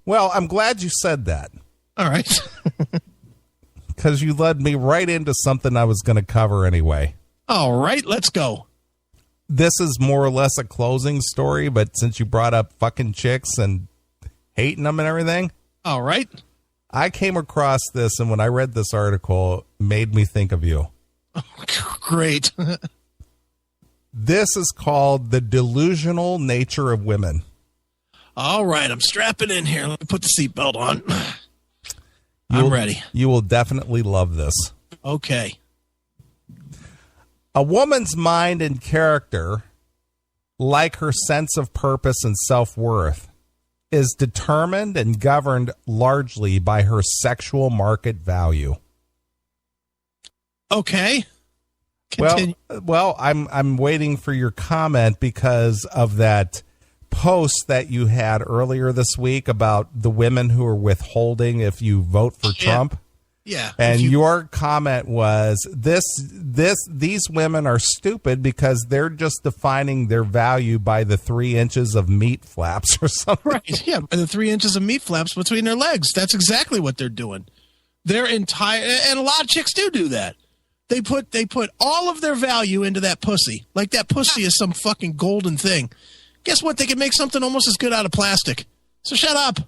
Well, I'm glad you said that. All right. Because you led me right into something I was going to cover anyway. All right, let's go. This is more or less a closing story, but since you brought up fucking chicks and hating them and everything. All right. I came across this, and when I read this article, it made me think of you. Oh, great. This is called The Delusional Nature of Women. All right, I'm strapping in here. Let me put the seatbelt on. I'm ready. You will definitely love this. Okay. A woman's mind and character, like her sense of purpose and self-worth, is determined and governed largely by her sexual market value. Okay. Continue. Well, I'm waiting for your comment because of that post that you had earlier this week about the women who are withholding if you vote for Trump. Yeah. And your comment was these women are stupid because they're just defining their value by the 3 inches of meat flaps or something. Right. Yeah. The 3 inches of meat flaps between their legs. That's exactly what they're doing. Their entire, and a lot of chicks do that. They put all of their value into that pussy. Like that pussy is some fucking golden thing. Guess what? They can make something almost as good out of plastic. So shut up.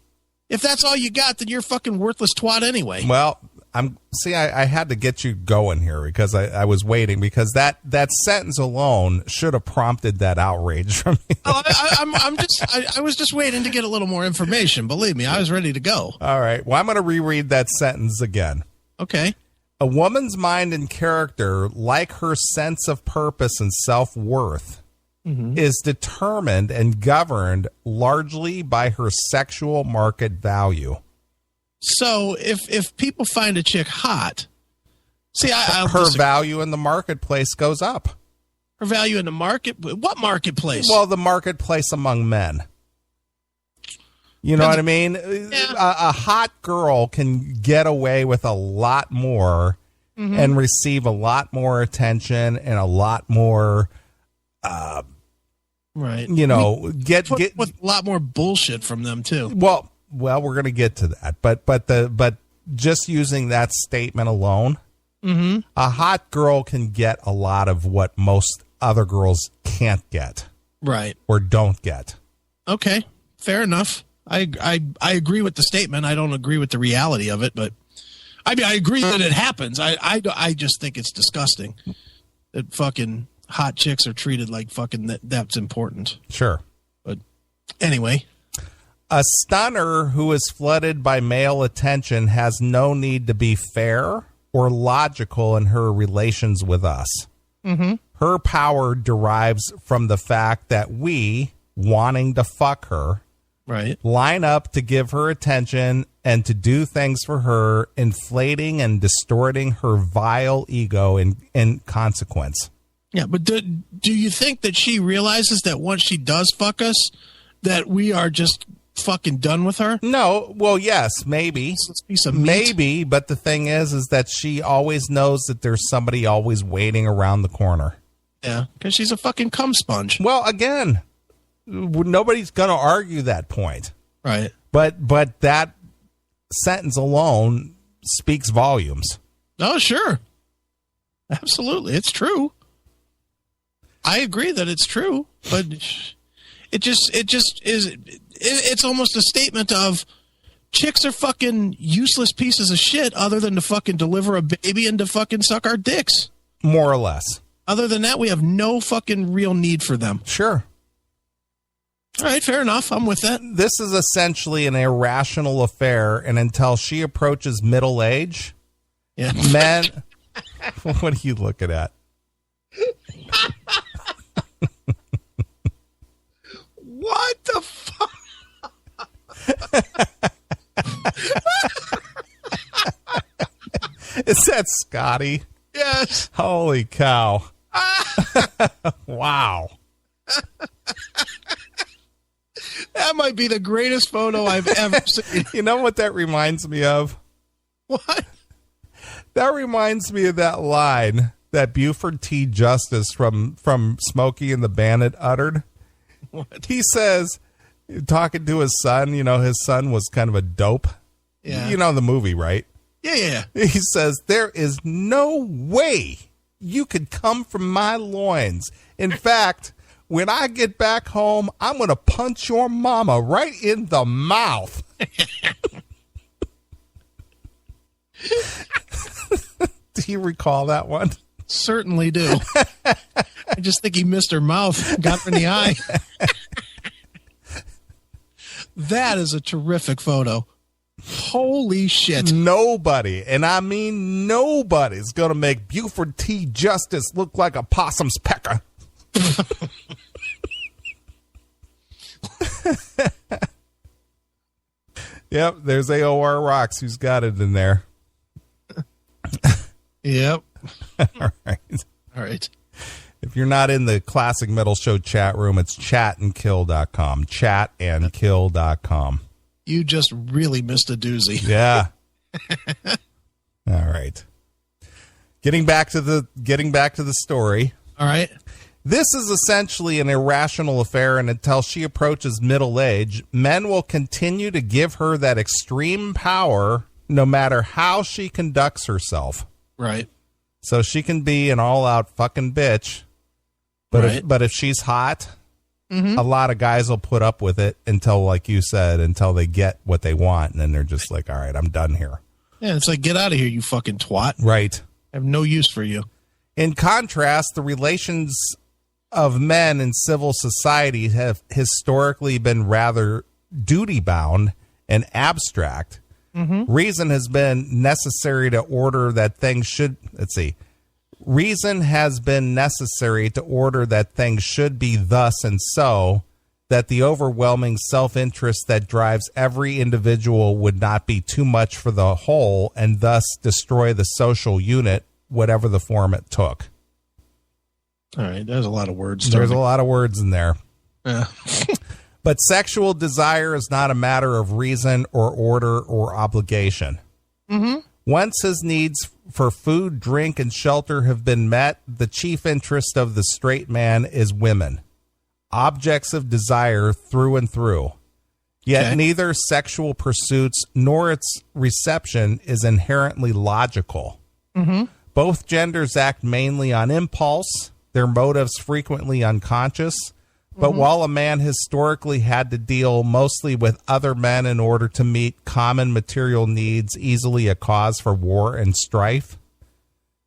If that's all you got, then you're fucking worthless twat anyway. Well, I had to get you going here because I was waiting because that sentence alone should have prompted that outrage from me. I was just waiting to get a little more information. Believe me, I was ready to go. All right. Well, I'm going to reread that sentence again. Okay. A woman's mind and character, like her sense of purpose and self-worth, is determined and governed largely by her sexual market value. So if people find a chick hot, see, her value in the marketplace goes up. Her value in the market? What marketplace? Well, the marketplace among men. You know what I mean? Yeah. A hot girl can get away with a lot more and receive a lot more attention and a lot more, right? You know, get with a lot more bullshit from them too. Well, we're going to get to that, but just using that statement alone, a hot girl can get a lot of what most other girls can't get, right? Or don't get. Okay, fair enough. I agree with the statement. I don't agree with the reality of it, but I mean, I agree that it happens. I just think it's disgusting that fucking hot chicks are treated like fucking that's important. Sure. But anyway. A stunner who is flooded by male attention has no need to be fair or logical in her relations with us. Her power derives from the fact that we, wanting to fuck her, right, line up to give her attention and to do things for her, inflating and distorting her vile ego in consequence. Yeah, but do you think that she realizes that once she does fuck us, that we are just fucking done with her? No. Well, yes, maybe. Maybe, but the thing is that she always knows that there's somebody always waiting around the corner. Yeah, because she's a fucking cum sponge. Well, again, nobody's going to argue that point. Right. But that sentence alone speaks volumes. Oh, sure. Absolutely. It's true. I agree that it's true, but it just is. It's almost a statement of chicks are fucking useless pieces of shit other than to fucking deliver a baby and to fucking suck our dicks. More or less. Other than that, we have no fucking real need for them. Sure. All right, fair enough. I'm with that. This is essentially an irrational affair, and until she approaches middle age, men... What are you looking at? What the fuck? Is that Scotty? Yes. Holy cow. Wow. That might be the greatest photo I've ever seen. You know what that reminds me of? What? That reminds me of that line that Buford T. Justice from Smokey and the Bandit uttered. What? He says, talking to his son. His son was kind of a dope. Yeah. You know the movie, right? Yeah. He says, there is no way you could come from my loins. In fact, when I get back home, I'm going to punch your mama right in the mouth. Do you recall that one? Certainly do. I just think he missed her mouth, got her in the eye. That is a terrific photo. Holy shit. Nobody, and I mean nobody's going to make Buford T. Justice look like a possum's pecker. Yep, there's AOR Rocks who's got it in there. Yep. All right. If you're not in the Classic Metal Show chat room, it's chatandkill.com. Chatandkill.com. You just really missed a doozy. Yeah. All right. Getting back to the story. All right. This is essentially an irrational affair, and until she approaches middle age, men will continue to give her that extreme power no matter how she conducts herself. Right. So she can be an all-out fucking bitch, but right. if she's hot, a lot of guys will put up with it until, like you said, until they get what they want, and then they're just like, all right, I'm done here. Yeah, it's like, get out of here, you fucking twat. Right. I have no use for you. In contrast, the relations of men in civil society have historically been rather duty-bound and abstract. Reason has been necessary to order that things should, reason has been necessary to order that things should be thus and so, that the overwhelming self-interest that drives every individual would not be too much for the whole and thus destroy the social unit, whatever the form it took. All right, there's a lot of words. There's a lot of words in there. Yeah. But sexual desire is not a matter of reason or order or obligation. Once his needs for food, drink, and shelter have been met, the chief interest of the straight man is women, objects of desire through and through. Yet neither sexual pursuits nor its reception is inherently logical. Both genders act mainly on impulse, their motives frequently unconscious. But while a man historically had to deal mostly with other men in order to meet common material needs, easily a cause for war and strife,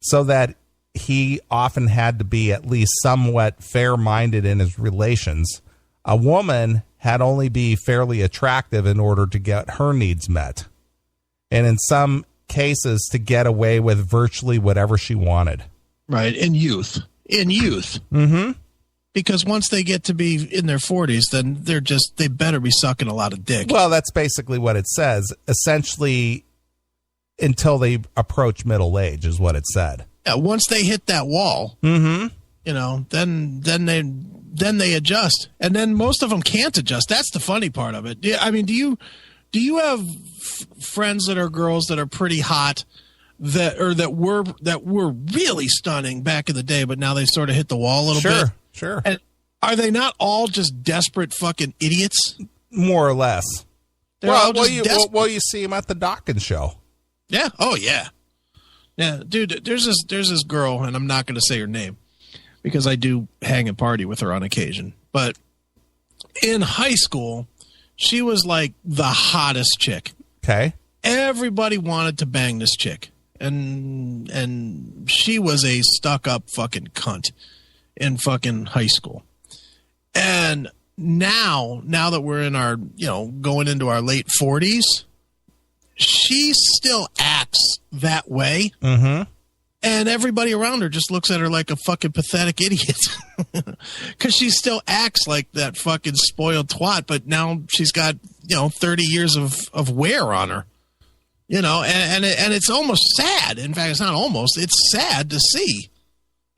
so that he often had to be at least somewhat fair-minded in his relations, a woman had only be fairly attractive in order to get her needs met, and in some cases to get away with virtually whatever she wanted. Right, in youth. Because once they get to be in their 40s, then they better be sucking a lot of dick. Well, that's basically what it says. Essentially, until they approach middle age is what it said. Yeah, once they hit that wall, then they adjust. And then most of them can't adjust. That's the funny part of it. I mean, do you have friends that are girls that are pretty hot that were really stunning back in the day, but now they sort of hit the wall a little bit? Sure. And are they not all just desperate fucking idiots? More or less. You see them at the Dawkins show. Yeah. Oh, yeah. Yeah, dude, there's this girl, and I'm not going to say her name because I do hang and party with her on occasion. But in high school, she was like the hottest chick. Okay. Everybody wanted to bang this chick. And she was a stuck-up fucking cunt in fucking high school. And now that we're in our, going into our late 40s, she still acts that way. And everybody around her just looks at her like a fucking pathetic idiot. Because she still acts like that fucking spoiled twat, but now she's got, 30 years of wear on her. And it's almost sad. In fact, it's not almost. It's sad to see.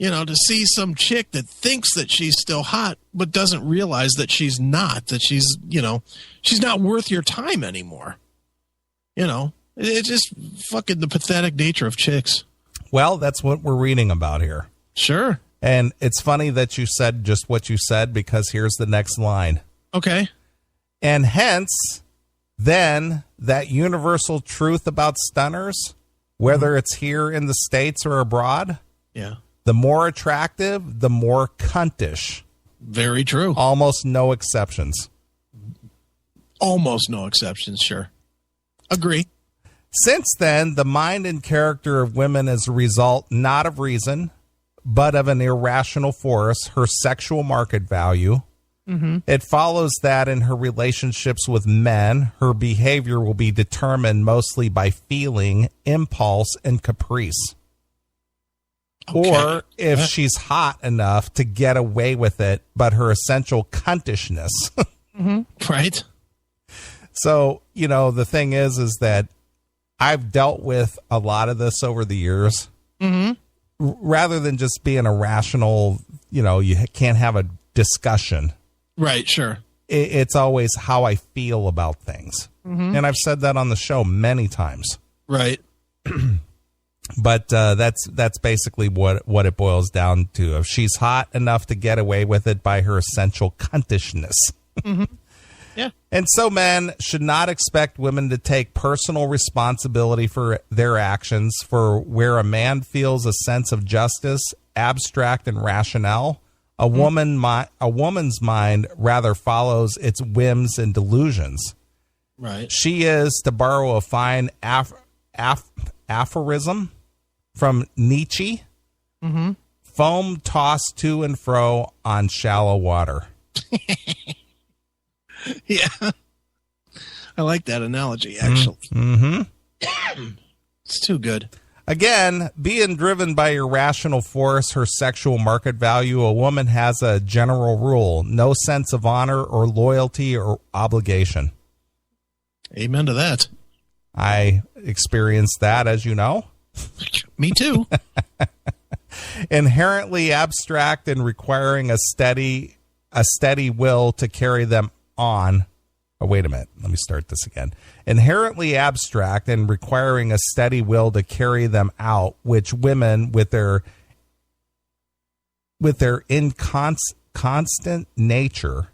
To see some chick that thinks that she's still hot, but doesn't realize that she's not, that she's not worth your time anymore. It's just fucking the pathetic nature of chicks. Well, that's what we're reading about here. Sure. And it's funny that you said just what you said, because here's the next line. Okay. And hence, then, that universal truth about stunners, whether it's here in the States or abroad, the more attractive, the more cuntish. Very true. Almost no exceptions. Almost no exceptions, sure. Agree. Since then, the mind and character of women is a result not of reason, but of an irrational force, her sexual market value. It follows that in her relationships with men, her behavior will be determined mostly by feeling, impulse, and caprice. Okay. Or if she's hot enough to get away with it, but her essential cuntishness. Right. So, the thing is that I've dealt with a lot of this over the years. Rather than just being a rational, you can't have a discussion. Right, sure. It's always how I feel about things. And I've said that on the show many times. Right. But that's basically what it boils down to. If she's hot enough to get away with it by her essential cuntishness. Yeah. And so men should not expect women to take personal responsibility for their actions. For where a man feels a sense of justice, abstract and rationale, a woman's mind rather follows its whims and delusions. Right. She is, to borrow a fine aphorism from Nietzsche, foam tossed to and fro on shallow water. Yeah. I like that analogy, actually. It's too good. Again, being driven by irrational force, her sexual market value, a woman has a general rule: no sense of honor or loyalty or obligation. Amen to that. I experienced that, as you know. Me too. Inherently abstract and requiring a steady will to carry them on. Oh, wait a minute. Let me start this again. Inherently abstract and requiring a steady will to carry them out, which women with their inconstant nature.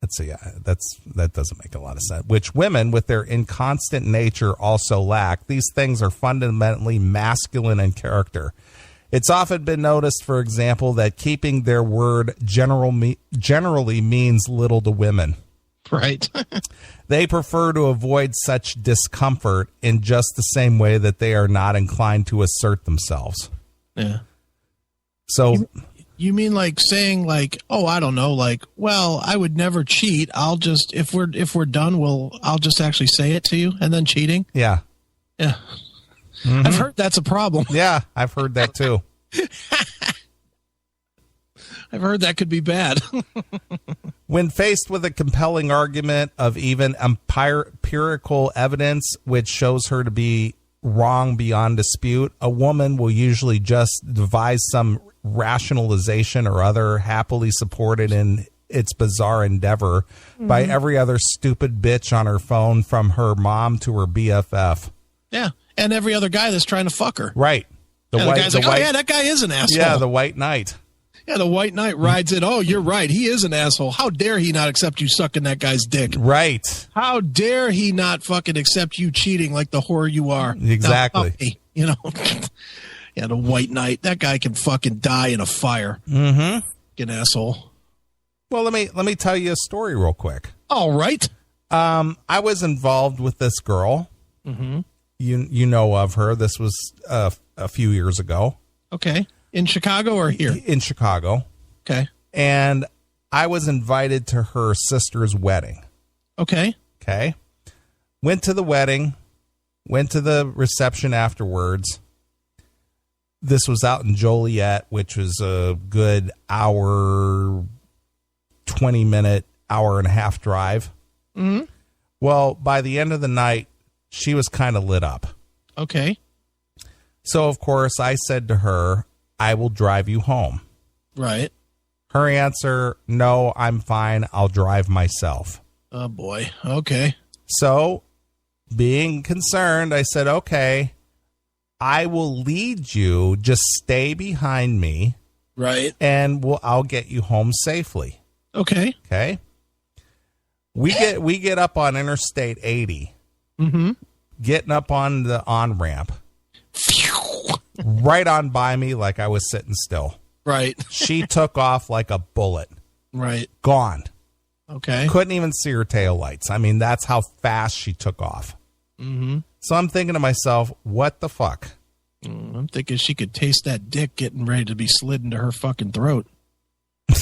Let's see. That doesn't make a lot of sense. Which women with their inconstant nature also lack. These things are fundamentally masculine in character. It's often been noticed, for example, that keeping their word generally means little to women. Right. They prefer to avoid such discomfort in just the same way that they are not inclined to assert themselves. Yeah. So you mean like saying like, oh, I don't know, like, well, I would never cheat. I'll just, if we're done, I'll just actually say it to you, and then cheating. Yeah. Yeah. I've heard that's a problem. Yeah, I've heard that too. I've heard that could be bad. When faced with a compelling argument of even empirical evidence which shows her to be wrong beyond dispute, a woman will usually just devise some rationalization or other, happily supported in its bizarre endeavor by every other stupid bitch on her phone, from her mom to her BFF. Yeah, and every other guy that's trying to fuck her. Right. The guy's like, oh, yeah, that guy is an asshole. Yeah, the white knight. Yeah, the white knight rides in. Oh, you're right. He is an asshole. How dare he not accept you sucking that guy's dick? Right. How dare he not fucking accept you cheating like the whore you are? Exactly. Now, yeah, the white knight. That guy can fucking die in a fire. Fucking asshole. Well, let me tell you a story real quick. All right. I was involved with this girl. You know of her. This was a few years ago. Okay. In Chicago or here? In Chicago. Okay. And I was invited to her sister's wedding. Okay. Okay. Went to the wedding. Went to the reception afterwards. This was out in Joliet, which was a good hour, 20-minute, hour and a half drive. Well, by the end of the night, she was kind of lit up. Okay. So, of course, I said to her, I will drive you home. Right. Her answer, no, I'm fine. I'll drive myself. Oh, boy. Okay. So, being concerned, I said, okay, I will lead you. Just stay behind me. Right. And I'll get you home safely. Okay. Okay. We get up on Interstate 80, getting up on the on-ramp, right on by me like I was sitting still. Right. She took off like a bullet. Right. Gone. Okay. Couldn't even see her taillights. I mean, that's how fast she took off. Mm-hmm. So I'm thinking to myself, what the fuck? I'm thinking she could taste that dick getting ready to be slid into her fucking throat.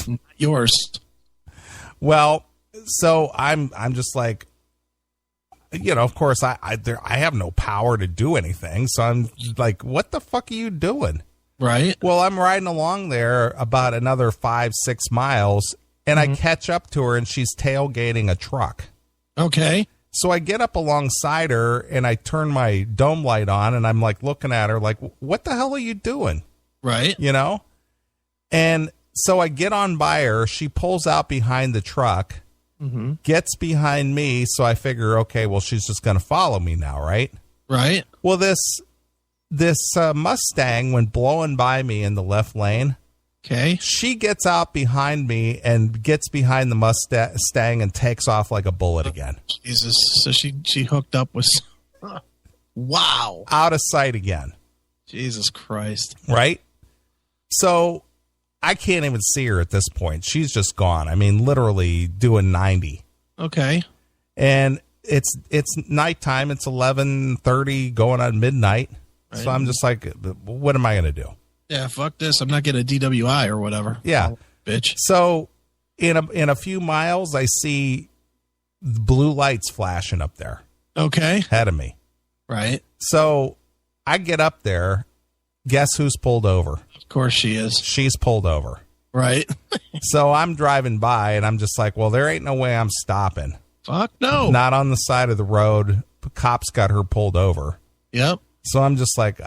Not yours. Well, so I'm just like, of course I have no power to do anything. So I'm like, what the fuck are you doing? Right. Well, I'm riding along there about another 5-6 miles, and I catch up to her, and she's tailgating a truck. Okay. So I get up alongside her, and I turn my dome light on, and I'm like looking at her like, what the hell are you doing? Right. And so I get on by her. She pulls out behind the truck, gets behind me. So I figure, okay, well, she's just going to follow me now, right? Right. Well, this Mustang went blowing by me in the left lane. Okay. She gets out behind me and gets behind the Mustang and takes off like a bullet again. Jesus. So she hooked up with... Wow. Out of sight again. Jesus Christ. Right? So I can't even see her at this point. She's just gone. I mean, literally doing 90. Okay. And it's nighttime. It's 11:30 going on midnight. Right. So I'm just like, what am I going to do? Yeah, fuck this. I'm not getting a DWI or whatever. Yeah. Oh, bitch. So in a few miles, I see blue lights flashing up there. Okay. Ahead of me. Right. So I get up there. Guess who's pulled over? Of course she is. She's pulled over. Right. So I'm driving by, and I'm just like, well, there ain't no way I'm stopping. Fuck no. Not on the side of the road. The cops got her pulled over. Yep. So I'm just like,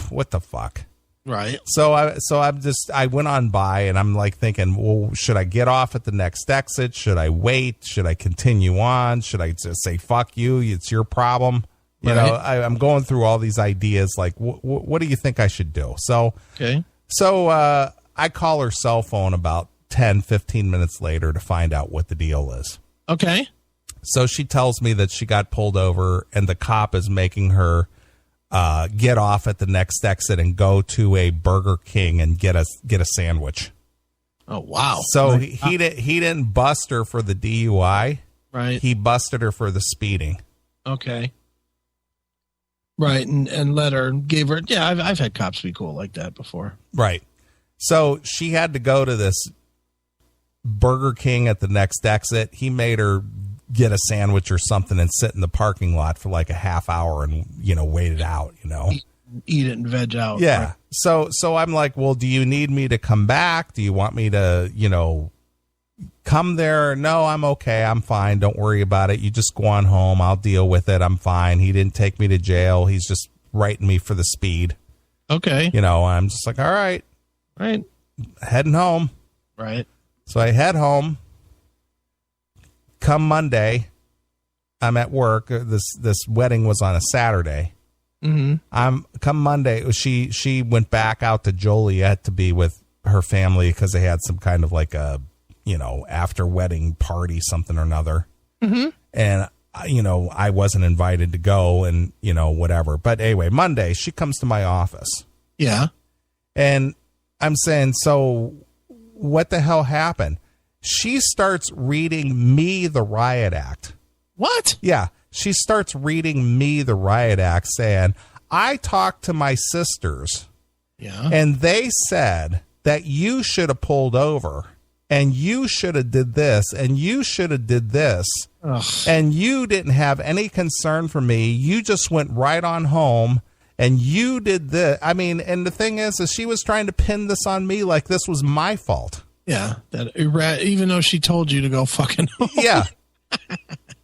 what the fuck? Right. So I went on by, and I'm like thinking, well, should I get off at the next exit? Should I wait? Should I continue on? Should I just say, fuck you? It's your problem. I'm going through all these ideas. Like, what do you think I should do? So, okay. So I call her cell phone about 10, 15 minutes later to find out what the deal is. Okay. So she tells me that she got pulled over, and the cop is making her get off at the next exit and go to a Burger King and get a sandwich. Oh, wow. So he didn't bust her for the DUI. Right. He busted her for the speeding. Okay. Right, and gave her. Yeah, I've had cops be cool like that before. Right. So she had to go to this Burger King at the next exit. He made her get a sandwich or something and sit in the parking lot for like a half hour and, wait it out, Eat it and veg out. Yeah. Right. So I'm like, well, do you need me to come back? Do you want me to, come there? No, I'm okay. I'm fine. Don't worry about it. You just go on home. I'll deal with it. I'm fine. He didn't take me to jail. He's just writing me for the speed. Okay. I'm just like, all right. Right. Heading home. Right. So I head home. Come Monday, I'm at work. This wedding was on a Saturday. Mm-hmm. Come Monday, she went back out to Joliet to be with her family because they had some kind of like a, after wedding party, something or another. Mm-hmm. And, I wasn't invited to go and, whatever. But anyway, Monday, she comes to my office. Yeah. And I'm saying, so what the hell happened? She starts reading me the riot act. What? Yeah. She starts reading me the riot act saying, I talked to my sisters. Yeah. And they said that you should have pulled over and you should have did this and you should have did this. Ugh. And you didn't have any concern for me. You just went right on home and you did this. I mean, and the thing is she was trying to pin this on me like this was my fault. Yeah, even though she told you to go fucking home. Yeah.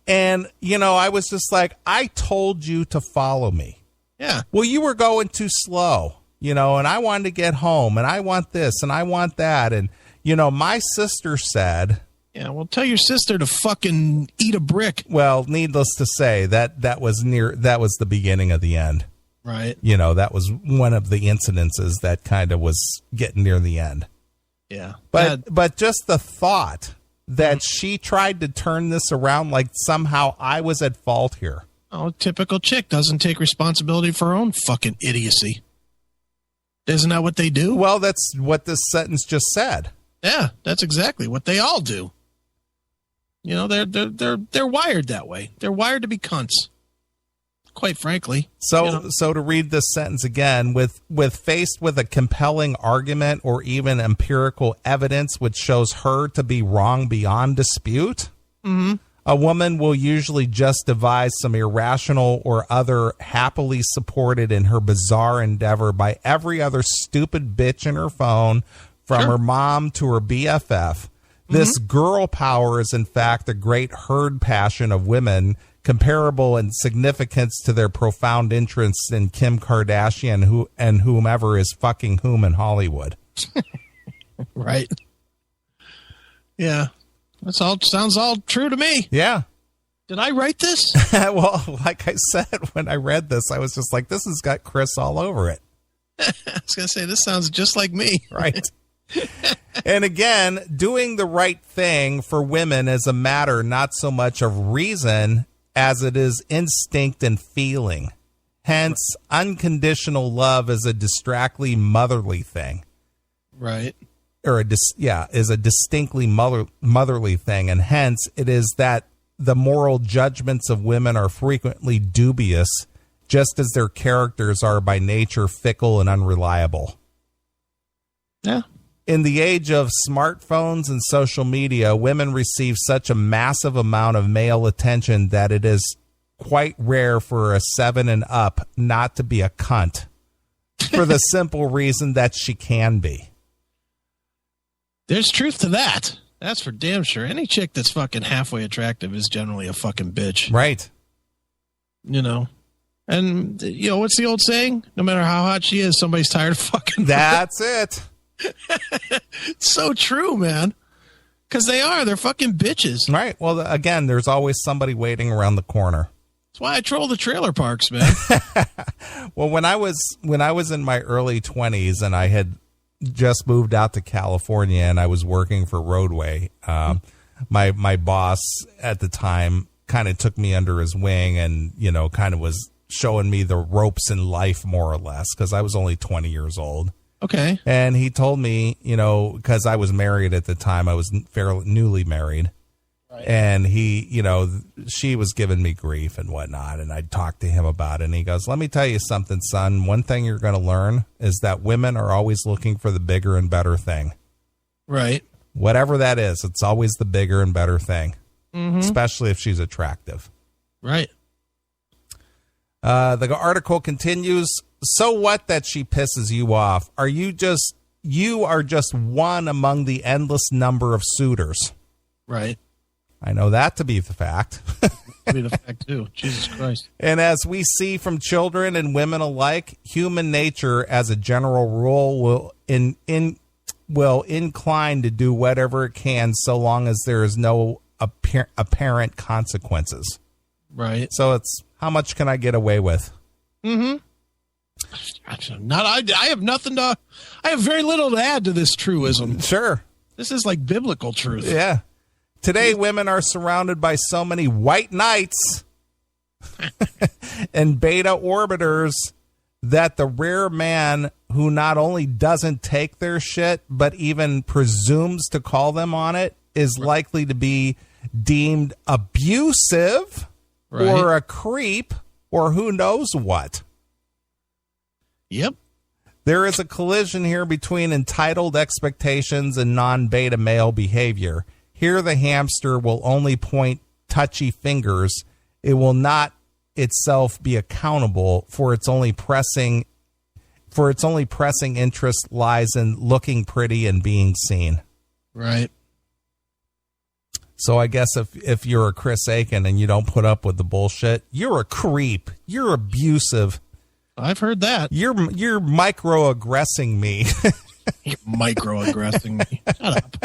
And, I was just like, I told you to follow me. Yeah. Well, you were going too slow, and I wanted to get home, and I want this, and I want that. And, my sister said... Yeah, well, tell your sister to fucking eat a brick. Well, needless to say, that was the beginning of the end. Right. That was one of the incidences that kind of was getting near the end. Yeah. But just the thought that she tried to turn this around like somehow I was at fault here. Oh, typical chick doesn't take responsibility for her own fucking idiocy. Isn't that what they do? Well, that's what this sentence just said. Yeah, that's exactly what they all do. You know, they're wired that way. They're wired to be cunts. Quite frankly. So to read this sentence again, with faced with a compelling argument or even empirical evidence which shows her to be wrong beyond dispute, a woman will usually just devise some irrational or other happily supported in her bizarre endeavor by every other stupid bitch in her phone, from her mom to her BFF. This girl power is in fact a great herd passion of women, comparable in significance to their profound interest in Kim Kardashian and whomever is fucking whom in Hollywood. Right. Yeah. Sounds all true to me. Yeah. Did I write this? Well, like I said, when I read this, I was just like, this has got Chris all over it. I was going to say, this sounds just like me. Right. And again, doing the right thing for women is a matter not so much of reason as it is instinct and feeling. Hence, unconditional love is a distractly motherly thing. Right. Or is a distinctly motherly thing. And hence, it is that the moral judgments of women are frequently dubious, just as their characters are by nature fickle and unreliable. Yeah. In the age of smartphones and social media, women receive such a massive amount of male attention that it is quite rare for a 7 and up not to be a cunt, for the simple reason that she can be. There's truth to that. That's for damn sure. Any chick that's fucking halfway attractive is generally a fucking bitch. Right. You know? And, what's the old saying? No matter how hot she is, somebody's tired of fucking her. That's it. It's so true, man. Because they're fucking bitches. Right. Well, again, there's always somebody waiting around the corner. That's why I troll the trailer parks, man. Well, when I was in my early 20s and I had just moved out to California and I was working for Roadway, my boss at the time kind of took me under his wing and, kind of was showing me the ropes in life, more or less, because I was only 20 years old. Okay. And he told me, because I was married at the time, I was fairly newly married. Right. And he, she was giving me grief and whatnot. And I talked to him about it. And he goes, let me tell you something, son. One thing you're going to learn is that women are always looking for the bigger and better thing. Right. Whatever that is, it's always the bigger and better thing, especially if she's attractive. Right. The article continues. So what that she pisses you off? You are just one among the endless number of suitors. Right. I know that to be the fact. To be the fact too. Jesus Christ. And as we see from children and women alike, human nature as a general rule will incline to do whatever it can so long as there is no apparent consequences. Right. So it's how much can I get away with? Mm-hmm. I have nothing to. I have very little to add to this truism. Sure. This is like biblical truth. Yeah. Today, women are surrounded by so many white knights and beta orbiters that the rare man who not only doesn't take their shit, but even presumes to call them on it is likely to be deemed abusive or a creep or who knows what. Yep. There is a collision here between entitled expectations and non-beta male behavior. Here the hamster will only point touchy fingers. It will not itself be accountable for its only pressing interest lies in looking pretty and being seen. Right. So I guess if you're a Chris Aiken and you don't put up with the bullshit, you're a creep. You're abusive. I've heard that. You're microaggressing me. You're microaggressing me. Shut up.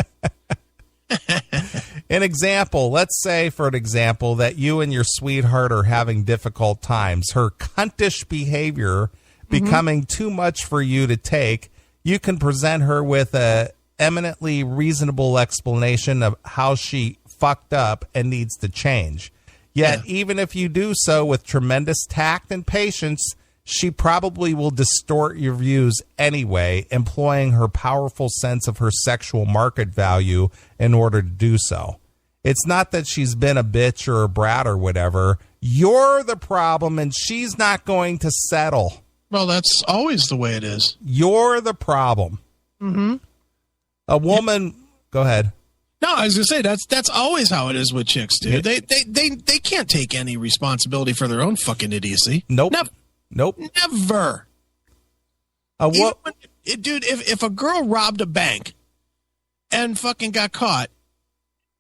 An example, let's say for an example that you and your sweetheart are having difficult times. Her cuntish behavior becoming too much for you to take. You can present her with a eminently reasonable explanation of how she fucked up and needs to change. Yet, even if you do so with tremendous tact and patience, she probably will distort your views anyway, employing her powerful sense of her sexual market value in order to do so. It's not that she's been a bitch or a brat or whatever. You're the problem, and she's not going to settle. Well, that's always the way it is. You're the problem. Mm-hmm. A woman... Go ahead. No, I was going to say, that's always how it is with chicks, dude. They can't take any responsibility for their own fucking idiocy. Nope. Nope. Never. Dude, if a girl robbed a bank and fucking got caught,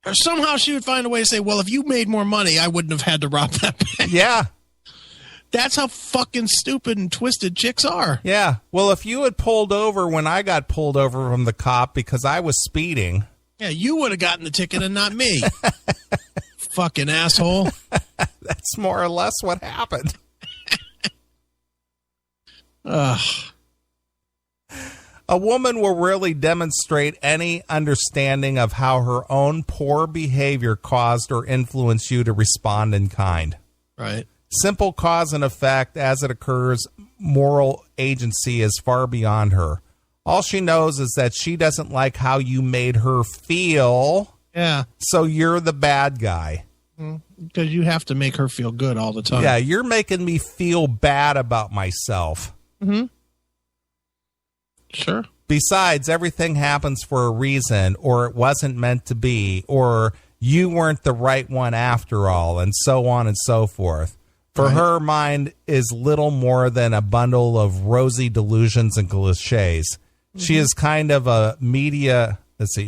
or somehow she would find a way to say, well, if you made more money, I wouldn't have had to rob that bank. Yeah. That's how fucking stupid and twisted chicks are. Yeah. Well, if you had pulled over when I got pulled over from the cop because I was speeding. Yeah, you would have gotten the ticket and not me. Fucking asshole. That's more or less what happened. A woman will really demonstrate any understanding of how her own poor behavior caused or influenced you to respond in kind. Right. Simple cause and effect as it occurs, moral agency is far beyond her. All she knows is that she doesn't like how you made her feel. Yeah. So you're the bad guy. Because you have to make her feel good all the time. Yeah, you're making me feel bad about myself. Mm-hmm. Sure. Besides, everything happens for a reason, or it wasn't meant to be, or you weren't the right one after all, and so on and so forth. For her, mind is little more than a bundle of rosy delusions and cliches. She is kind of a media...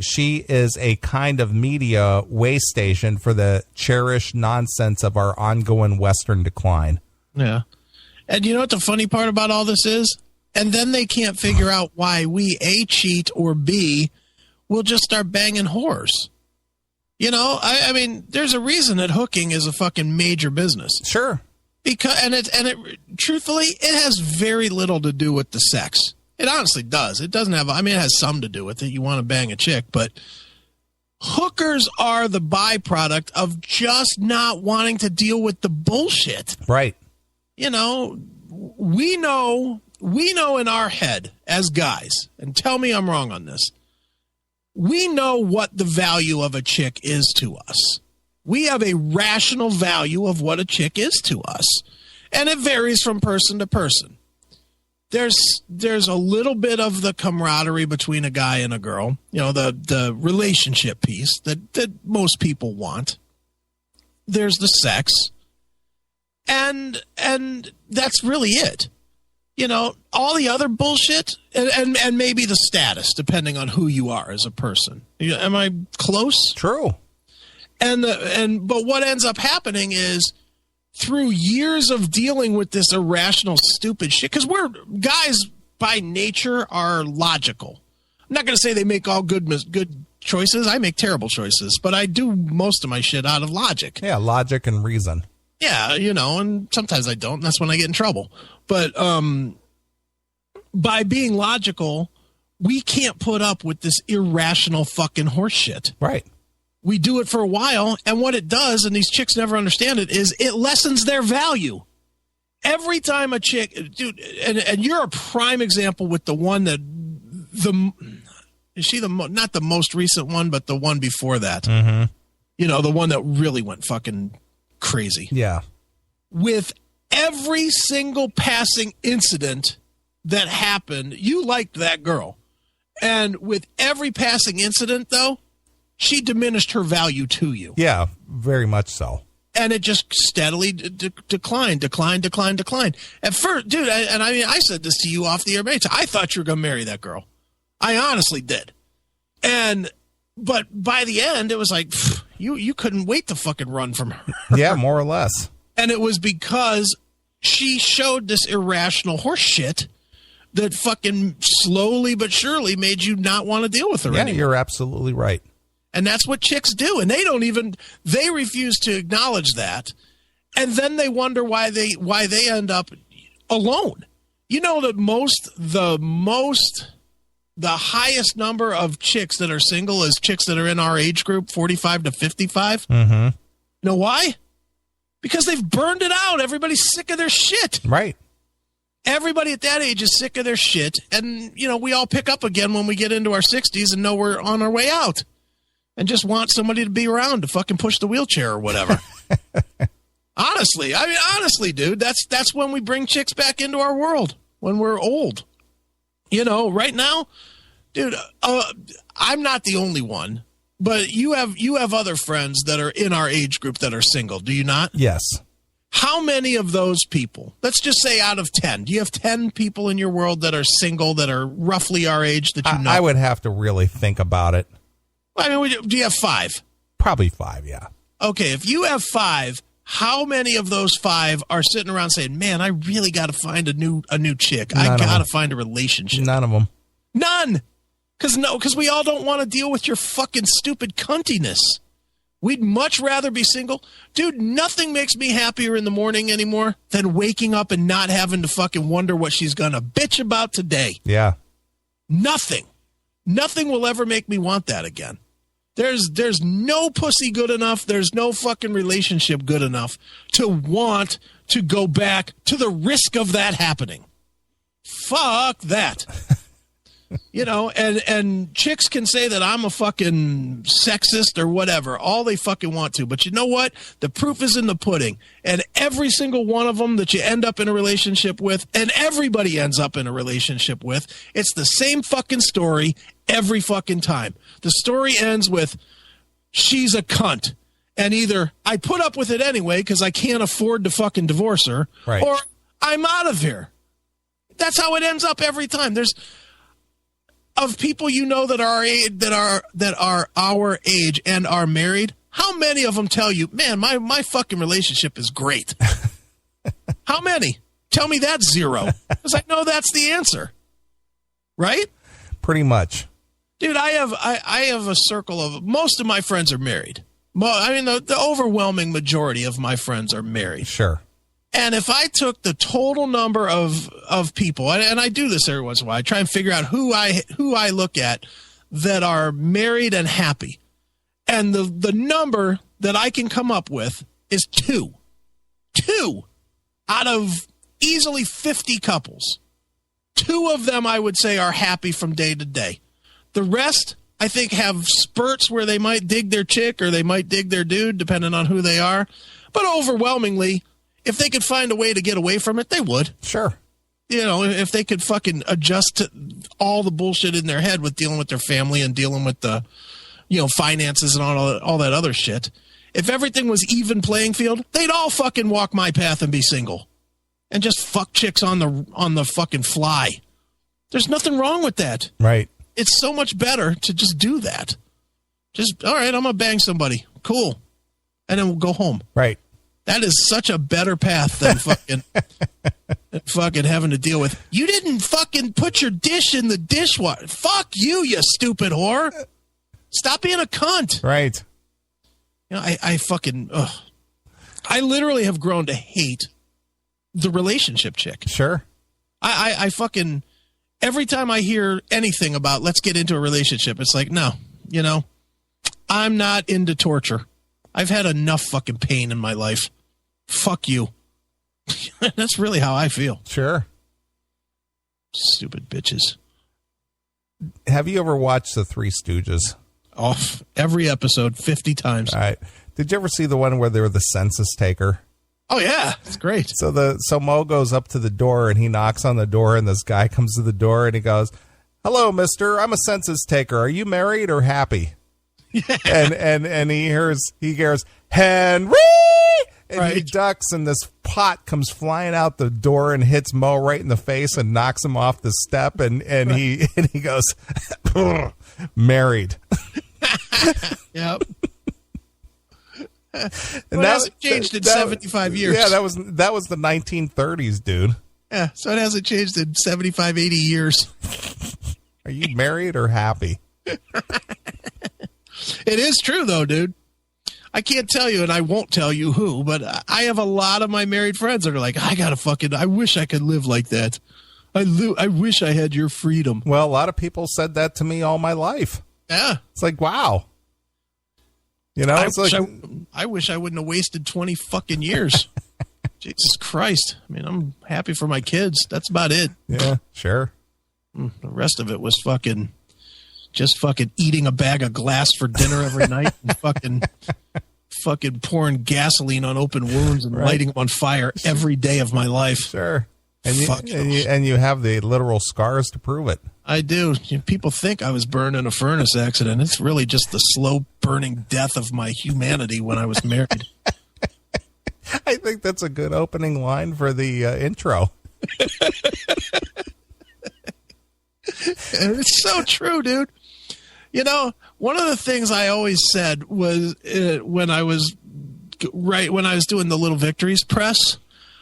She is a kind of media way station for the cherished nonsense of our ongoing Western decline. Yeah. And you know what the funny part about all this is? And then they can't figure out why we, A, cheat, or B, will just start banging whores. You know, I mean, there's a reason that hooking is a fucking major business. Sure. Because truthfully, it has very little to do with the sex. It honestly does. It doesn't have, I mean, it has some to do with it. You want to bang a chick, but hookers are the byproduct of just not wanting to deal with the bullshit. Right. You know, we know in our head as guys, and tell me I'm wrong on this, we know what the value of a chick is to us. We have a rational value of what a chick is to us. And it varies from person to person. There's a little bit of the camaraderie between a guy and a girl, you know, the relationship piece that most people want. There's the sex. And that's really it. You know, all the other bullshit and maybe the status, depending on who you are as a person. Am I close? True. But what ends up happening is through years of dealing with this irrational, stupid shit, because we're guys by nature are logical. I'm not going to say they make all good choices. I make terrible choices, but I do most of my shit out of logic. Yeah, logic and reason. Yeah, you know, and sometimes I don't. And that's when I get in trouble. But by being logical, we can't put up with this irrational fucking horse shit. Right. We do it for a while, and what it does, and these chicks never understand it, is it lessens their value. Every time a chick, dude, and you're a prime example with the one that, is she not the most recent one, but the one before that. Mm-hmm. You know, the one that really went fucking crazy. Yeah. With every single passing incident that happened, you liked that girl. And with every passing incident, though, she diminished her value to you. Yeah, very much so. And it just steadily declined. At first, dude, I said this to you off the air, mate. I thought you were going to marry that girl. I honestly did. But by the end, it was like, you couldn't wait to fucking run from her. Yeah, more or less. And it was because she showed this irrational horse shit that fucking slowly but surely made you not want to deal with her anymore. You're absolutely right. And that's what chicks do. And they refuse to acknowledge that. And then they wonder why they end up alone. You know, the most the highest number of chicks that are single is chicks that are in our age group, 45 to 55. Mm-hmm. You know why? Because they've burned it out. Everybody's sick of their shit. Right. Everybody at that age is sick of their shit. And, we all pick up again when we get into our 60s and know we're on our way out. And just want somebody to be around to fucking push the wheelchair or whatever. Honestly, dude, that's when we bring chicks back into our world, when we're old. Right now, dude, I'm not the only one, but you have other friends that are in our age group that are single, do you not? Yes. How many of those people, let's just say out of 10, do you have 10 people in your world that are single that are roughly our age that you know? I would have to really think about it. Do you have 5? Probably 5, yeah. Okay, if you have 5, how many of those 5 are sitting around saying, man, I really got to find a new chick. I got to find a relationship. None of them. None. Because we all don't want to deal with your fucking stupid cuntiness. We'd much rather be single. Dude, nothing makes me happier in the morning anymore than waking up and not having to fucking wonder what she's going to bitch about today. Yeah. Nothing. Nothing will ever make me want that again. There's no pussy good enough. There's no fucking relationship good enough to want to go back to the risk of that happening. Fuck that. And chicks can say that I'm a fucking sexist or whatever, all they fucking want to. But you know what? The proof is in the pudding. And every single one of them that you end up in a relationship with, and everybody ends up in a relationship with, it's the same fucking story every fucking time. The story ends with, she's a cunt. And either I put up with it anyway because I can't afford to fucking divorce her, right, or I'm out of here. That's how it ends up every time. There's of people that are our age and are married, how many of them tell you, man, my fucking relationship is great? How many? Tell me that's 0. Because I know that's the answer. Right? Pretty much. Dude, I have a circle of, most of my friends are married. The overwhelming majority of my friends are married. Sure. And if I took the total number of people, and I do this every once in a while, I try and figure out who I look at that are married and happy. And the number that I can come up with is 2. 2 out of easily 50 couples. 2 of them, I would say, are happy from day to day. The rest, I think, have spurts where they might dig their chick or they might dig their dude, depending on who they are. But overwhelmingly, if they could find a way to get away from it, they would. Sure. If they could fucking adjust to all the bullshit in their head with dealing with their family and dealing with the, finances and all that other shit. If everything was even playing field, they'd all fucking walk my path and be single. And just fuck chicks on the fucking fly. There's nothing wrong with that. Right. It's so much better to just do that. Just, all right, I'm going to bang somebody. Cool. And then we'll go home. Right. That is such a better path than fucking having to deal with. You didn't fucking put your dish in the dishwasher. Fuck you, you stupid whore. Stop being a cunt. Right. I literally have grown to hate the relationship chick. Sure. I fucking, every time I hear anything about let's get into a relationship, it's like, no, I'm not into torture. I've had enough fucking pain in my life. Fuck you. That's really how I feel. Sure. Stupid bitches. Have you ever watched The Three Stooges? Oh, every episode 50 times. All right. Did you ever see the one where they were the census taker? Oh, yeah. It's great. So Mo goes up to the door and he knocks on the door and this guy comes to the door and he goes, "Hello, mister. I'm a census taker. Are you married or happy?" Yeah. And he hears "Henry!" And right. He ducks, and this pot comes flying out the door and hits Mo right in the face and knocks him off the step. And right. he goes, "Married." Yep. And that hasn't changed in 75 years. Yeah, that was the 1930s, dude. Yeah, so it hasn't changed in 75, 80 years. Are you married or happy? It is true, though, dude. I can't tell you, and I won't tell you who, but I have a lot of my married friends that are like, I wish I could live like that. I wish I had your freedom. Well, a lot of people said that to me all my life. Yeah. It's like, wow. You know, I wish I wouldn't have wasted 20 fucking years. Jesus Christ. I mean, I'm happy for my kids. That's about it. Yeah, sure. The rest of it was just fucking eating a bag of glass for dinner every night and fucking pouring gasoline on open wounds and lighting them on fire every day of my life. Sure. And you have the literal scars to prove it. I do. People think I was burned in a furnace accident. It's really just the slow burning death of my humanity when I was married. I think that's a good opening line for the intro. It's so true, dude. You know, one of the things I always said was when I was doing the Little Victories press,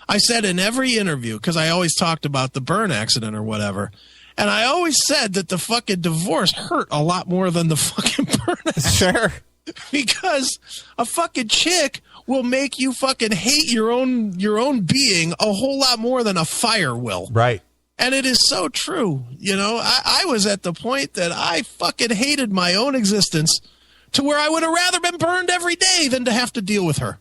I said in every interview, because I always talked about the burn accident or whatever, and I always said that the fucking divorce hurt a lot more than the fucking burn accident. Sure. Because a fucking chick will make you fucking hate your own being a whole lot more than a fire will. Right. And it is so true. You know, I was at the point that I fucking hated my own existence to where I would have rather been burned every day than to have to deal with her.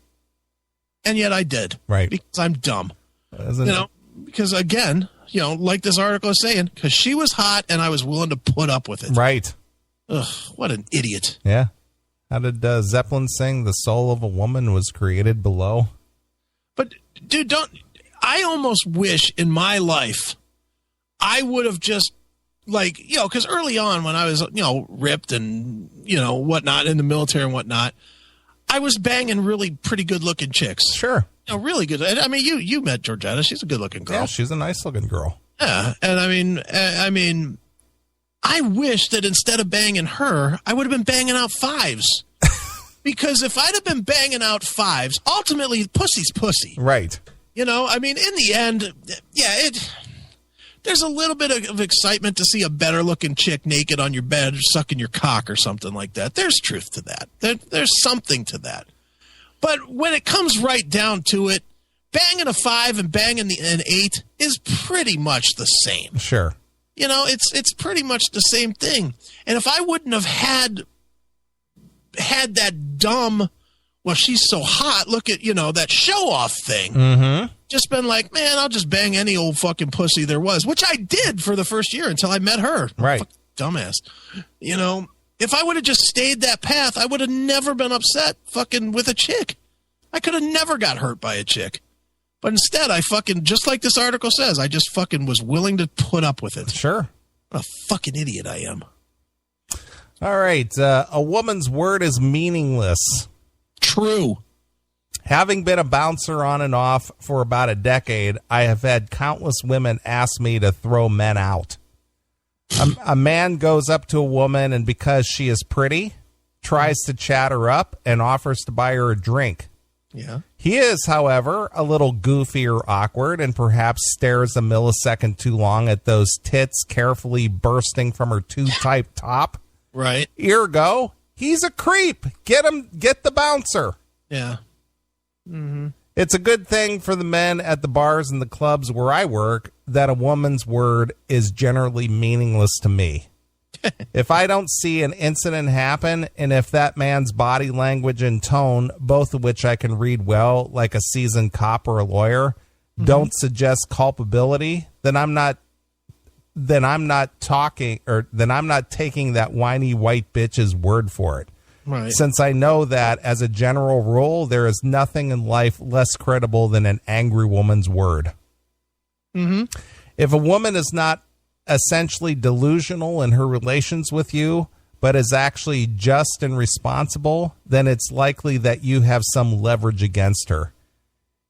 And yet I did. Right. Because I'm dumb. Because again, like this article is saying, because she was hot and I was willing to put up with it. Right. Ugh, what an idiot. Yeah. How did Zeppelin sing, "The soul of a woman was created below"? But, dude, I almost wish in my life I would have just, because early on when I was, ripped and, whatnot in the military and whatnot, I was banging really pretty good-looking chicks. Sure. Really good. I mean, you met Georgetta. She's a good-looking girl. Yeah, she's a nice-looking girl. Yeah, and I mean, I wish that instead of banging her, I would have been banging out fives. Because if I'd have been banging out fives, ultimately, pussy's pussy. Right. In the end, yeah, there's a little bit of excitement to see a better-looking chick naked on your bed sucking your cock or something like that. There's truth to that. There's something to that. But when it comes right down to it, banging a 5 and banging an 8 is pretty much the same. Sure. It's pretty much the same thing. And if I wouldn't have had that dumb, well, she's so hot, look at, that show-off thing. Mm-hmm. Just been like, man, I'll just bang any old fucking pussy there was, which I did for the first year until I met her. Right. Dumbass. If I would have just stayed that path, I would have never been upset fucking with a chick. I could have never got hurt by a chick. But instead, I fucking, just like this article says, I just fucking was willing to put up with it. Sure. What a fucking idiot I am. All right. A woman's word is meaningless. True. Having been a bouncer on and off for about a decade, I have had countless women ask me to throw men out. A man goes up to a woman and because she is pretty, tries to chat her up and offers to buy her a drink. Yeah. He is, however, a little goofy or awkward and perhaps stares a millisecond too long at those tits carefully bursting from her too-tight top. Right. Ergo, he's a creep. Get the bouncer. Yeah. Mm-hmm. It's a good thing for the men at the bars and the clubs where I work that a woman's word is generally meaningless to me. If I don't see an incident happen, and if that man's body language and tone, both of which I can read well, like a seasoned cop or a lawyer, don't suggest culpability, then I'm not taking that whiny white bitch's word for it. Right. Since I know that, as a general rule, there is nothing in life less credible than an angry woman's word. Mm-hmm. If a woman is not essentially delusional in her relations with you, but is actually just and responsible, then it's likely that you have some leverage against her.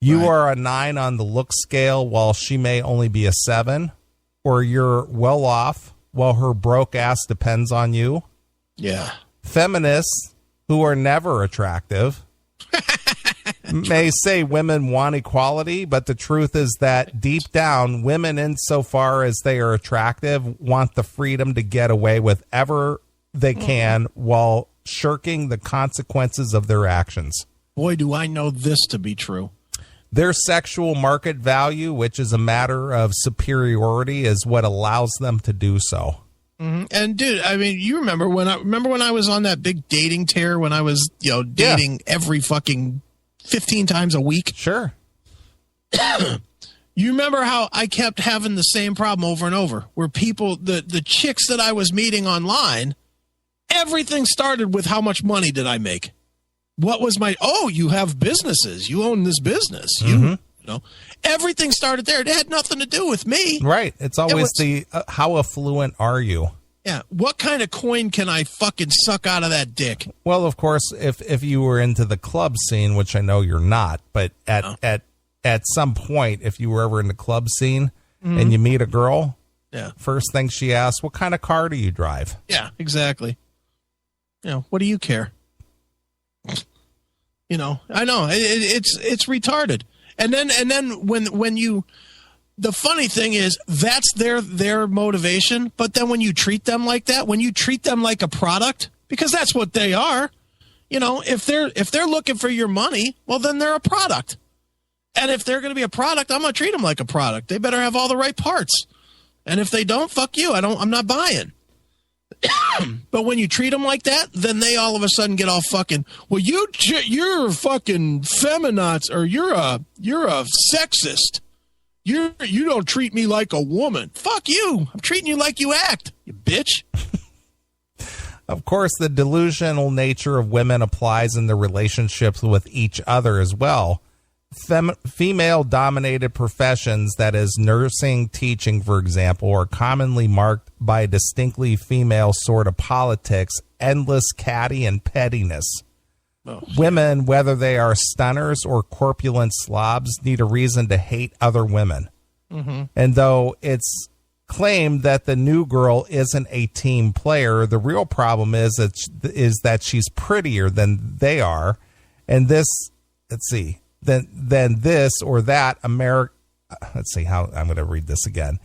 You are a 9 on the look scale while she may only be a 7, or you're well off while her broke ass depends on you. Yeah. Feminists, who are never attractive, may say women want equality, but the truth is that deep down, women, insofar as they are attractive, want the freedom to get away with whatever they can while shirking the consequences of their actions. Boy, do I know this to be true. Their sexual market value, which is a matter of superiority, is what allows them to do so. Mm-hmm. And dude, I mean, you remember when I was on that big dating tear when I was, dating every fucking 15 times a week? Sure. You remember how I kept having the same problem over and over, where people, the chicks that I was meeting online, everything started with how much money did I make? What was you have businesses. You own this business. Everything started there. It had nothing to do with me. Right. It's always how affluent are you? Yeah. What kind of coin can I fucking suck out of that dick? Well, of course, if you were into the club scene, which I know you're not, but at some point, if you were ever in the club scene and you meet a girl, first thing she asks, what kind of car do you drive? Yeah, exactly. What do you care? I know it's retarded. And then when you, the funny thing is that's their motivation. But then when you treat them like that, when you treat them like a product, because that's what they are, if they're looking for your money, well, then they're a product. And if they're going to be a product, I'm going to treat them like a product. They better have all the right parts. And if they don't, fuck you. I'm not buying. But when you treat them like that, then they all of a sudden get all fucking, well, you're fucking feminazi, or you're a sexist. You don't treat me like a woman. Fuck you. I'm treating you like you act, you bitch. Of course, the delusional nature of women applies in their relationships with each other as well. Female-dominated professions, that is nursing, teaching, for example, are commonly marked by a distinctly female sort of politics, endless catty and pettiness. Women, whether they are stunners or corpulent slobs, need a reason to hate other women. Mm-hmm. And though it's claimed that the new girl isn't a team player, the real problem is that she's prettier than they are, and this, then this or that let's see how I'm going to read this again.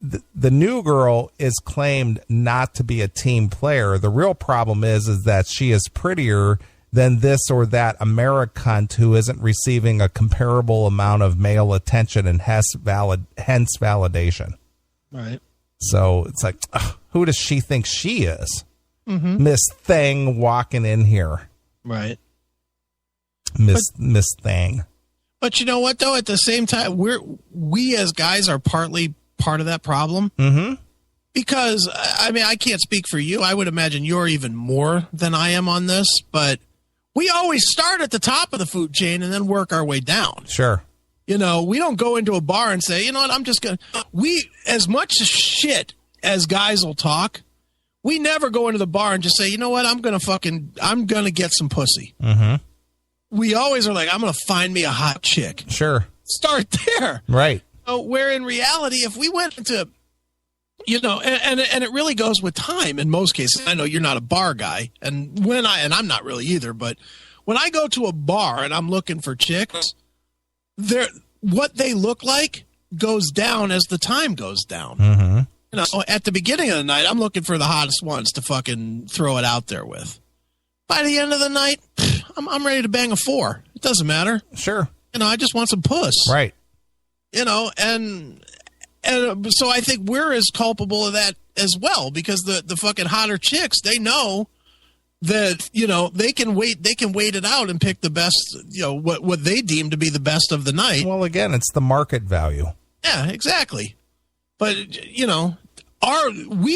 The new girl is claimed not to be a team player. The real problem is that she is prettier than this or that Americunt who isn't receiving a comparable amount of male attention and hence validation. Right. So it's like, who does she think she is? Mm-hmm. Miss Thing walking in here. Right. Miss Thing. But you know what, though? At the same time, we as guys are partly part of that problem. Mm-hmm. Because, I mean, I can't speak for you. I would imagine you're even more than I am on this. But we always start at the top of the food chain and then work our way down. Sure. We don't go into a bar and say, you know what, I'm just going to... as much shit as guys will talk, we never go into the bar and just say, you know what, I'm going to get some pussy. Mm-hmm. We always are like, I'm going to find me a hot chick. Sure. Start there. Right. Where in reality, if we went into, and it really goes with time in most cases. I know you're not a bar guy, and I'm not really either, but when I go to a bar and I'm looking for chicks, what they look like goes down as the time goes down. Mm-hmm. At the beginning of the night, I'm looking for the hottest ones to fucking throw it out there with. By the end of the night, I'm ready to bang a 4. It doesn't matter. Sure. I just want some puss. Right. And so I think we're as culpable of that as well, because the fucking hotter chicks, they know that, they can wait it out and pick the best, what they deem to be the best of the night. Well, again, it's the market value. Yeah, exactly. But, we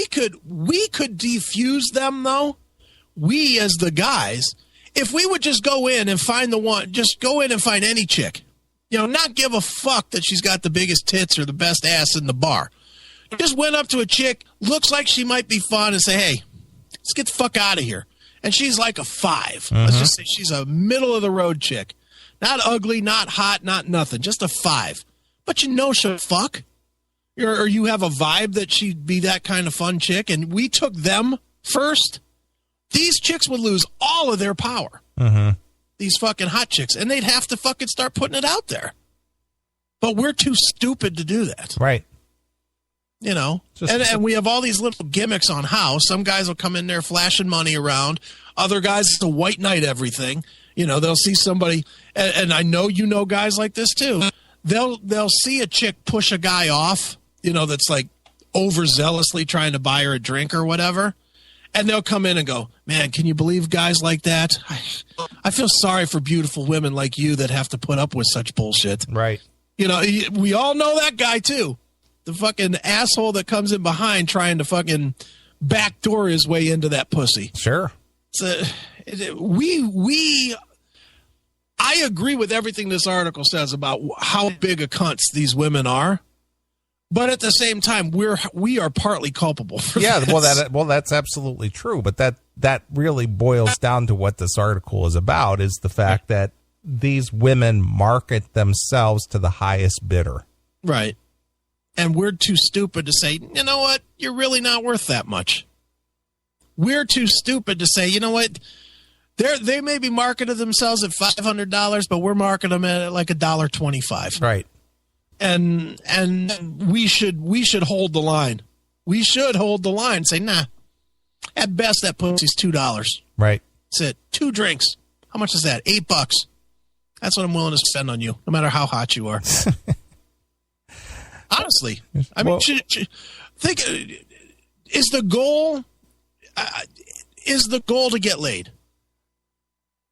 could defuse them, though. We as the guys, if we would just go in and find find any chick, not give a fuck that she's got the biggest tits or the best ass in the bar. Just went up to a chick, looks like she might be fun, and say, hey, let's get the fuck out of here. And she's like a 5. Mm-hmm. Let's just say she's a middle of the road chick. Not ugly, not hot, not nothing, just a 5. But she'll fuck. Or you have a vibe that she'd be that kind of fun chick, and we took them first. These chicks would lose all of their power. Mm-hmm. These fucking hot chicks. And they'd have to fucking start putting it out there. But we're too stupid to do that. Right. And we have all these little gimmicks on house. Some guys will come in there flashing money around. Other guys, it's a white knight everything. They'll see somebody, and I know guys like this too. They'll see a chick push a guy off, that's like overzealously trying to buy her a drink or whatever. And they'll come in and go, man, can you believe guys like that? I feel sorry for beautiful women like you that have to put up with such bullshit. Right. We all know that guy too. The fucking asshole that comes in behind trying to fucking backdoor his way into that pussy. Sure. I agree with everything this article says about how big a cunts these women are. But at the same time, we are partly culpable for this. Well, that's absolutely true. But that really boils down to what this article is about, is the fact that these women market themselves to the highest bidder. Right. And we're too stupid to say, you know what, you're really not worth that much. We're too stupid to say, you know what, they may be marketed themselves at $500, but we're marketing them at like $1.25. Right. And we should hold the line. We should hold the line and say, nah, at best that pussy's $2. Right. That's it. 2 drinks. How much is that? $8. That's what I'm willing to spend on you, no matter how hot you are. Honestly. I mean, think, is the goal to get laid?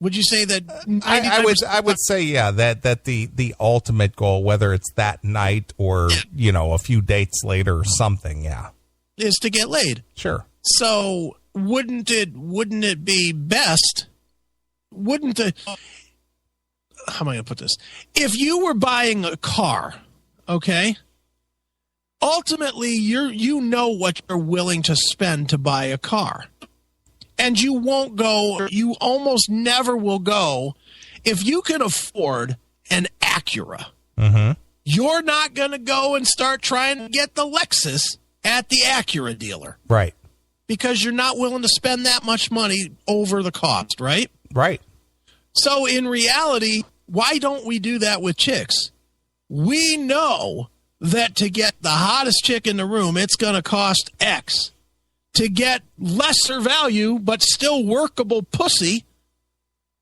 Would you say that? I would say, yeah, that the ultimate goal, whether it's that night or, a few dates later or something, yeah, is to get laid. Sure. So wouldn't it be best? How am I going to put this? If you were buying a car, okay, ultimately you know what you're willing to spend to buy a car. And you won't go, or you almost never will go, if you can afford an Acura. Mm-hmm. You're not going to go and start trying to get the Lexus at the Acura dealer. Right. Because you're not willing to spend that much money over the cost, right? Right. So in reality, why don't we do that with chicks? We know that to get the hottest chick in the room, it's going to cost X. To get lesser value but still workable pussy,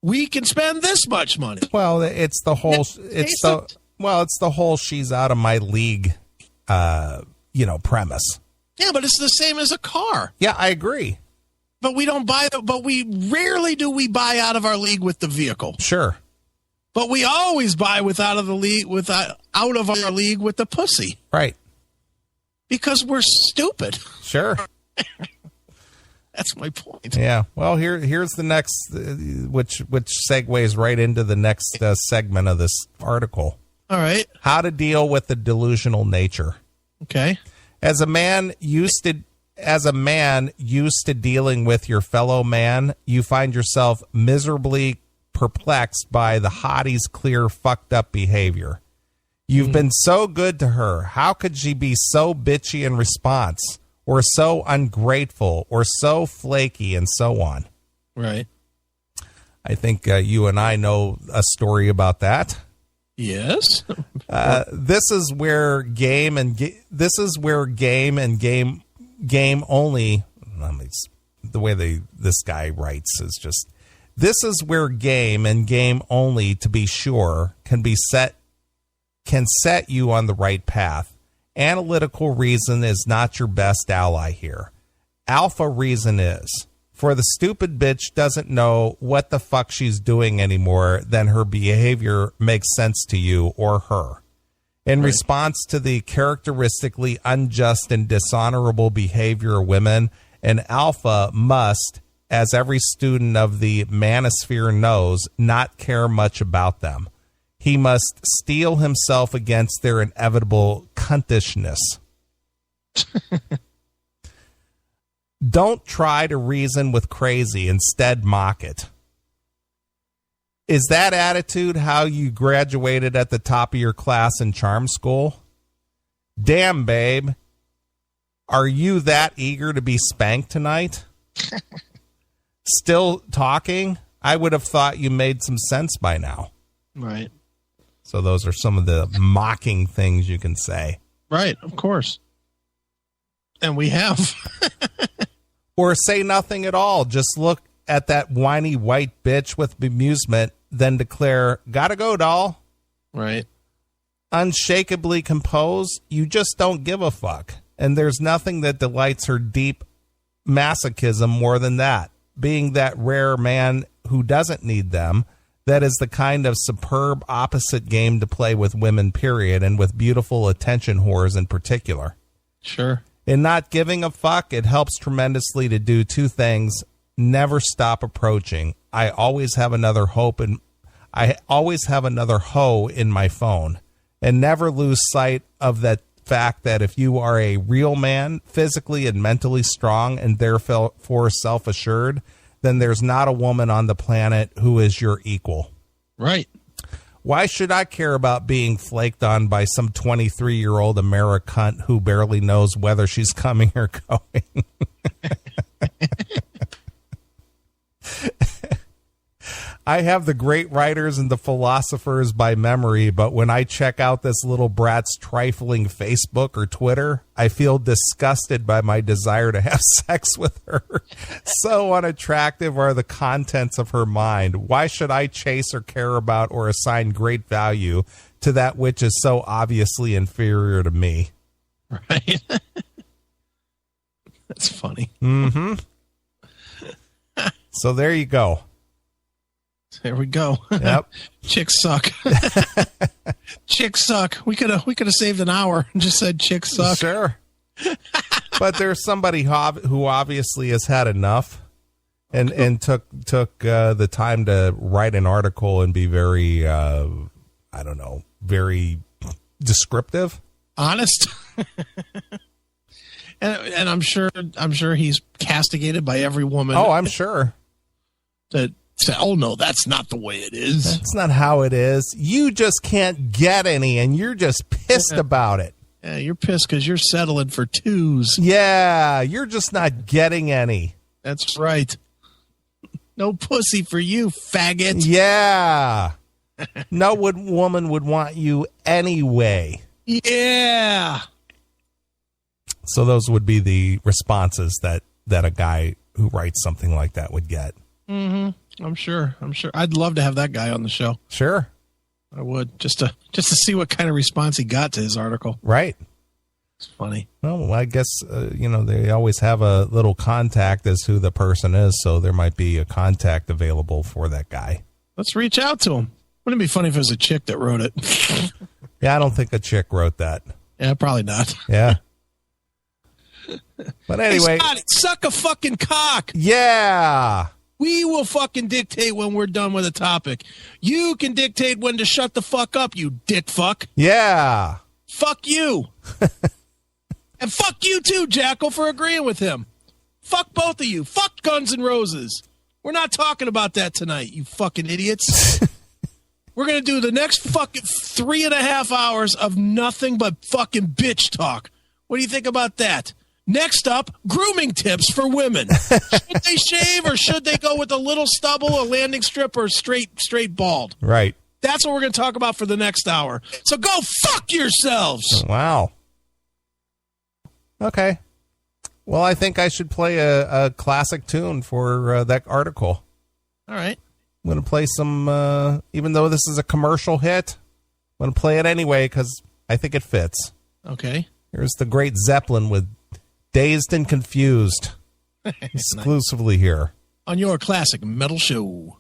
we can spend this much money. Well, it's the whole she's out of my league premise. Yeah, but it's the same as a car. Yeah, I agree. But we rarely do we buy out of our league with the vehicle. Sure. But we always buy out of our league with the pussy. Right. Because we're stupid. Sure. That's my point. Yeah. Well, here's the next, which segues right into the next segment of this article. All right. How to deal with the delusional nature. Okay. As a man used to dealing with your fellow man, you find yourself miserably perplexed by the hottie's clear fucked up behavior. You've been so good to her. How could she be so bitchy in response? Or so ungrateful, or so flaky, and so on. Right. I think you and I know a story about that. Yes. This is where game only. The way this guy writes is just. This is where game and game only, to be sure, can set you on the right path. Analytical reason is not your best ally here. Alpha reason is. For the stupid bitch doesn't know what the fuck she's doing anymore, then her behavior makes sense to you or her. In response to the characteristically unjust and dishonorable behavior of women, an alpha must, as every student of the manosphere knows, not care much about them. He must steel himself against their inevitable cuntishness. Don't try to reason with crazy. Instead, mock it. Is that attitude how you graduated at the top of your class in charm school? Damn, babe. Are you that eager to be spanked tonight? Still talking? I would have thought you made some sense by now. Right. So those are some of the mocking things you can say. Right, of course. And we have. Or say nothing at all. Just look at that whiny white bitch with bemusement, then declare, "Gotta go, doll." Right. Unshakably composed, you just don't give a fuck. And there's nothing that delights her deep masochism more than that. Being that rare man who doesn't need them, that is the kind of superb opposite game to play with women, period, and with beautiful attention whores in particular. Sure. In not giving a fuck, it helps tremendously to do two things. Never stop approaching. I always have another hoe in my phone. And never lose sight of that fact that if you are a real man, physically and mentally strong, and therefore self-assured, then there's not a woman on the planet who is your equal. Right. Why should I care about being flaked on by some 23-year-old Americunt who barely knows whether she's coming or going? I have the great writers and the philosophers by memory, but when I check out this little brat's trifling Facebook or Twitter, I feel disgusted by my desire to have sex with her. So unattractive are the contents of her mind. Why should I chase or care about or assign great value to that which is so obviously inferior to me? Right. That's funny. Mm-hmm. So there you go. There we go. Yep. Chicks suck. Chicks suck. We could have saved an hour and just said chicks suck. Sure. But there's somebody who obviously has had enough and took the time to write an article and be very very descriptive, honest. and I'm sure he's castigated by every woman. Oh, I'm sure. That say, "Oh no, that's not the way it is. That's not how it is. You just can't get any, and you're just pissed about it." Yeah, you're pissed because you're settling for twos. Yeah, you're just not getting any. That's right. No pussy for you, faggot. Yeah. No woman would want you anyway. Yeah. So those would be the responses that a guy who writes something like that would get. Mm-hmm. I'm sure. I'd love to have that guy on the show. Sure. I would, just to see what kind of response he got to his article. Right. It's funny. Well, I guess, they always have a little contact as who the person is, so there might be a contact available for that guy. Let's reach out to him. Wouldn't it be funny if it was a chick that wrote it? Yeah, I don't think a chick wrote that. Yeah, probably not. Yeah. But anyway. Hey, Scotty, suck a fucking cock. Yeah. We will fucking dictate when we're done with a topic. You can dictate when to shut the fuck up, you dick fuck. Yeah. Fuck you. And fuck you too, Jackal, for agreeing with him. Fuck both of you. Fuck Guns N' Roses. We're not talking about that tonight, you fucking idiots. We're going to do the next fucking 3.5 hours of nothing but fucking bitch talk. What do you think about that? Next up, grooming tips for women. Should they shave or should they go with a little stubble, a landing strip, or straight bald? Right. That's what we're going to talk about for the next hour. So go fuck yourselves. Wow. Okay. Well, I think I should play a classic tune for that article. All right. I'm going to play some, even though this is a commercial hit, I'm going to play it anyway because I think it fits. Okay. Here's the great Zeppelin with Dazed and Confused, exclusively here on your classic metal show.